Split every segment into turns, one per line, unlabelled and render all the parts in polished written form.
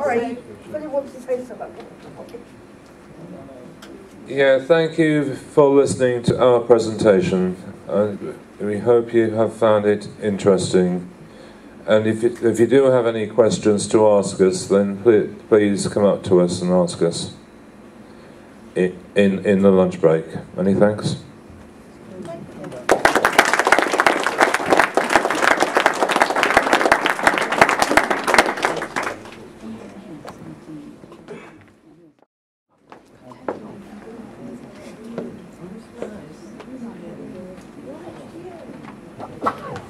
Sorry, somebody wants to say something.
Yeah, thank you for listening to our presentation. We hope you have found it interesting. And if you do have any questions to ask us, then please come up to us and ask us in the lunch break. Many thanks.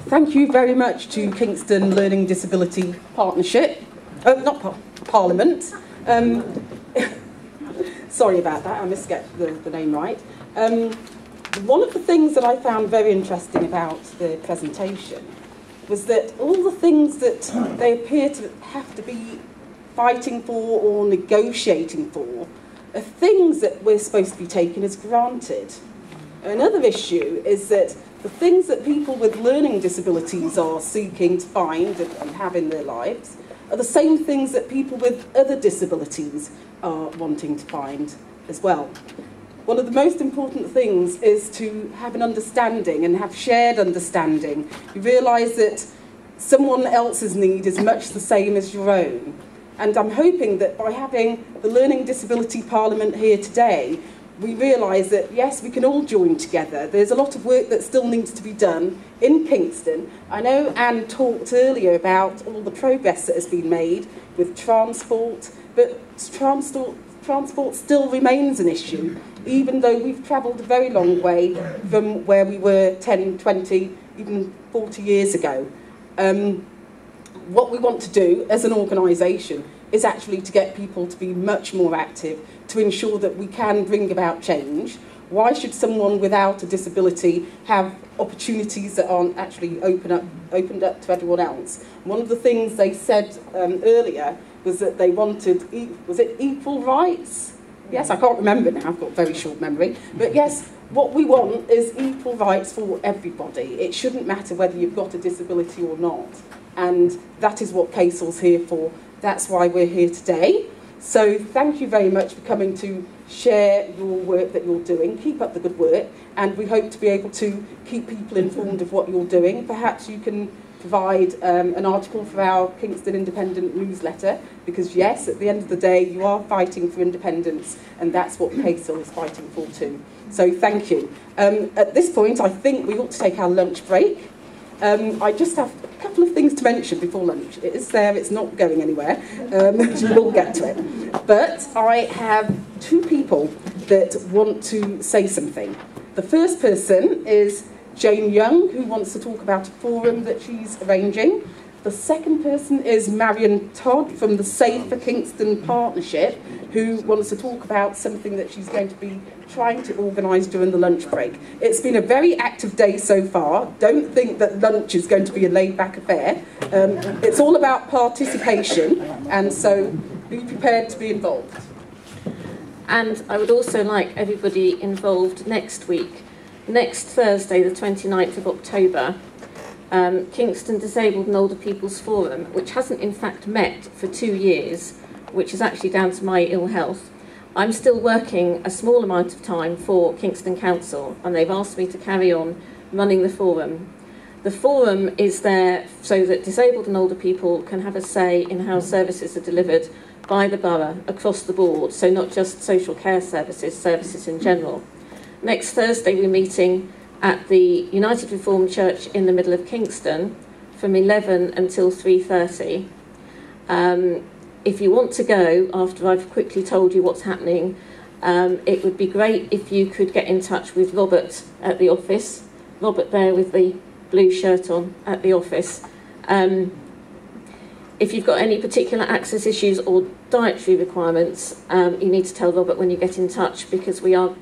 Thank you very much to Kingston Learning Disability Partnership, Parliament. Sorry about that, I missed get the name right. One of the things that I found very interesting about the presentation was that all the things that they appear to have to be fighting for or negotiating for are things that we're supposed to be taking as granted. Another issue is that the things that people with learning disabilities are seeking to find and have in their lives are the same things that people with other disabilities are wanting to find as well. One of the most important things is to have an understanding and have shared understanding. You realise that someone else's need is much the same as your own. And I'm hoping that by having the Learning Disability Parliament here today, we realise that, yes, we can all join together. There's a lot of work that still needs to be done in Kingston. I know Anne talked earlier about all the progress that has been made with transport, but transport still remains an issue, even though we've travelled a very long way from where we were 10, 20, even 40 years ago. What we want to do as an organisation is actually to get people to be much more active, to ensure that we can bring about change. Why should someone without a disability have opportunities that aren't actually opened up to everyone else? One of the things they said earlier was that they wanted, was it equal rights? Yes, I can't remember now, I've got a very short memory. But yes, what we want is equal rights for everybody. It shouldn't matter whether you've got a disability or not. And that is what KCIL's here for. That's why we're here today. So thank you very much for coming to share your work that you're doing. Keep up the good work, and we hope to be able to keep people informed of what you're doing. Perhaps you can provide an article for our Kingston Independent newsletter, because yes, at the end of the day, you are fighting for independence, and that's what KCIL is fighting for too. So thank you. At this point, I think we ought to take our lunch break. I just have a couple of things to mention before lunch. It is there, it's not going anywhere. We'll get to it. But I have two people that want to say something. The first person is Jane Young, who wants to talk about a forum that she's arranging. The second person is Marion Todd from the Save for Kingston Partnership, who wants to talk about something that she's going to be trying to organise during the lunch break. It's been a very active day so far. Don't think that lunch is going to be a laid-back affair. It's all about participation, and so be prepared to be involved.
And I would also like everybody involved next week. Next Thursday, the 29th of October, Kingston Disabled and Older People's Forum, which hasn't in fact met for 2 years, which is actually down to my ill health. I'm still working a small amount of time for Kingston Council, and they've asked me to carry on running the forum. The forum is there so that disabled and older people can have a say in how services are delivered by the borough across the board, so not just social care services, services in general. Next Thursday we're meeting at the United Reformed Church in the middle of Kingston from 11 until 3:30. If you want to go, after I've quickly told you what's happening, it would be great if you could get in touch with Robert at the office. Robert there with the blue shirt on at the office. If you've got any particular access issues or dietary requirements, you need to tell Robert when you get in touch, because we are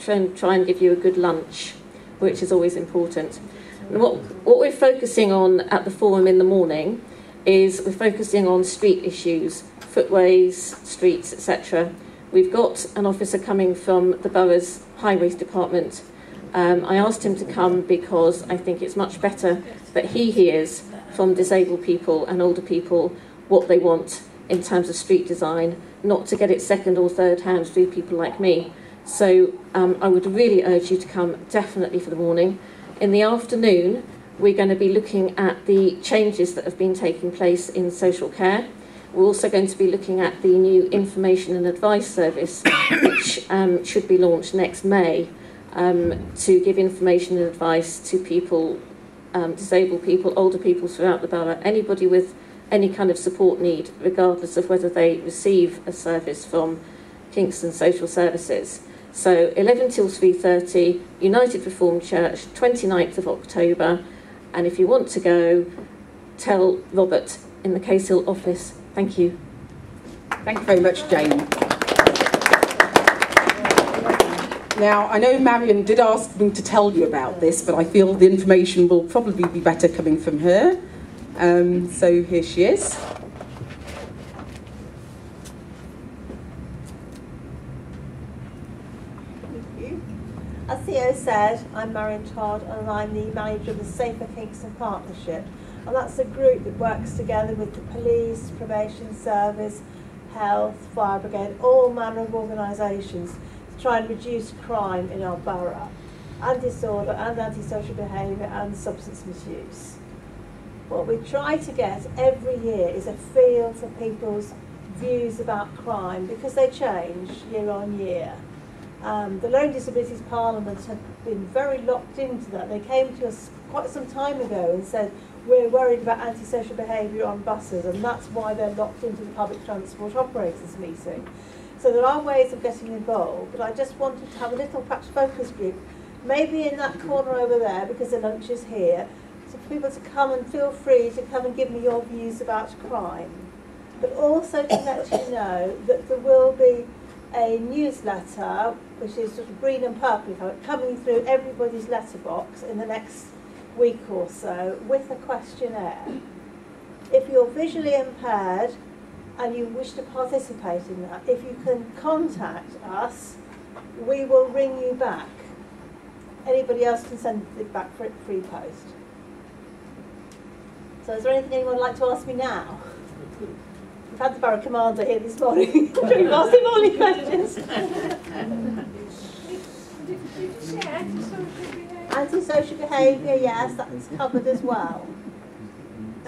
try and give you a good lunch, which is always important. And what we're focusing on at the forum in the morning is we're focusing on street issues, footways, streets, etc. We've got an officer coming from the borough's highways department. I asked him to come because I think it's much better that he hears from disabled people and older people what they want in terms of street design, not to get it second or third hand through people like me. So I would really urge you to come definitely for the morning. In the afternoon, we're going to be looking at the changes that have been taking place in social care. We're also going to be looking at the new information and advice service, which should be launched next May, to give information and advice to people, disabled people, older people throughout the borough, anybody with any kind of support need, regardless of whether they receive a service from Kingston Social Services. So 11 till 3:30, United Reformed Church, 29th of October. And if you want to go, tell Robert in the KCIL office. Thank you.
Thank you very much, Jane. Now, I know Marion did ask me to tell you about this, but I feel the information will probably be better coming from her. So here she is.
As Theo said, I'm Marion Todd and I'm the manager of the Safer Kingston Partnership. And that's a group that works together with the police, probation service, health, fire brigade, all manner of organisations to try and reduce crime in our borough, and disorder and antisocial behaviour and substance misuse. What we try to get every year is a feel for people's views about crime, because they change year on year. The Learning Disabilities Parliament have been very locked into that. They came to us quite some time ago and said, we're worried about antisocial behaviour on buses, and that's why they're locked into the public transport operators meeting. So there are ways of getting involved, but I just wanted to have a little perhaps focus group, maybe in that corner over there, because the lunch is here, so for people to come and feel free to come and give me your views about crime. But also to let you know that there will be a newsletter, which is sort of green and purple, coming through everybody's letterbox in the next week or so with a questionnaire. If you're visually impaired and you wish to participate in that, if you can contact us, we will ring you back. Anybody else can send it back for free post. So is there anything anyone would like to ask me now? We've had the Borough Commander here this morning. We've asked him all the questions. Antisocial behaviour, yes, that's covered as well.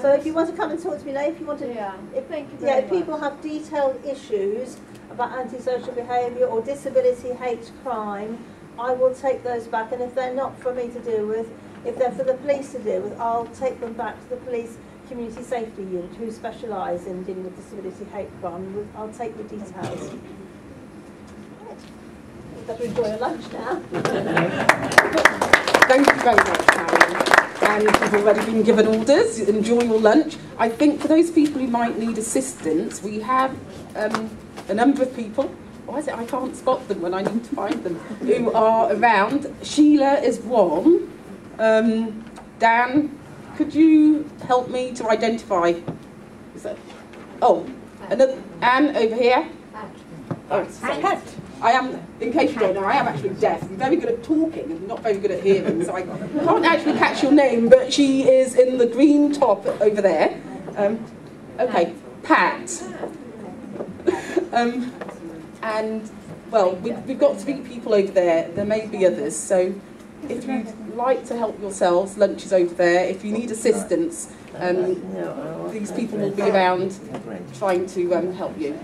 So if you want to come and talk to me later, if you want to, if people have detailed issues about antisocial behaviour or disability hate crime, I will take those back, and if they're not for me to deal with, if they're for the police to deal with, I'll take them back to the police community safety unit who specialise in dealing with disability hate crime. I'll take the details. Better enjoy your lunch now.
Thank you very much, Marion. And you've already been given orders. Enjoy your lunch. I think for those people who might need assistance, we have a number of people. Why is it I can't spot them when I need to find them? Who are around. Sheila is one. Dan, could you help me to identify? Is that? Oh, another Anne over here. Oh, sorry. I am, in case you don't know, I am actually deaf. I'm very good at talking and not very good at hearing, so I can't actually catch your name, but she is in the green top over there. Okay, Pat. And, well, we've got 3 people over there. There may be others, so if you'd like to help yourselves, lunch is over there. If you need assistance, these people will be around trying to help you.